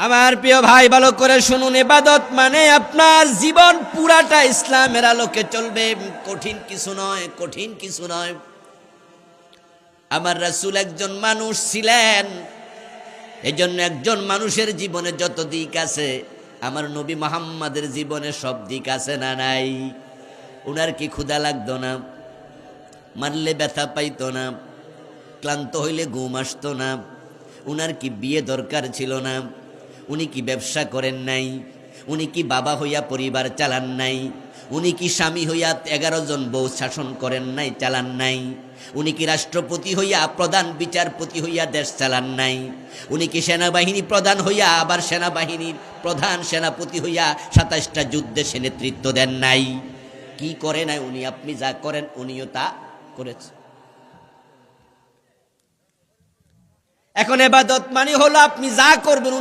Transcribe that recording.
আমার প্রিয় ভাই, ভালো করে শুনুন, ইবাদত মানে আপনার জীবন পুরাটা ইসলামের আলোকে চলবে। কঠিন কিছু নয়, কঠিন কিছু নয়। আমার রাসূল একজন মানুষ ছিলেন, এজন্য একজন মানুষের জীবনে যত দিক আছে, আমার নবী মুহাম্মাদের জীবনে সব দিক আছে না নাই? উনার কি ক্ষুধা লাগতো না? মারলে ব্যথা পাইতো না? ক্লান্ত হইলে ঘুম আসতো না? উনার কি বিয়ে দরকার ছিল না? উনি কি ব্যবসা করেন নাই? উনি কি বাবা হইয়া পরিবার চালান নাই? উনি কি স্বামী হইয়া 11 জন বউ শাসন করেন নাই, চালান নাই? উনি কি রাষ্ট্রপতি হইয়া, প্রধান বিচারপতি হইয়া দেশ চালান নাই? উনি কি সেনাবাহিনী প্রধান হইয়া আবার সেনাবাহিনীর প্রধান সেনাপতি হইয়া 27টা যুদ্ধে সে নেতৃত্ব দেন নাই? কি করে নাই উনি? আপনি যা করেন উনিও তা করেছে। এখন ইবাদত মানে হলো আপনি যা করবেন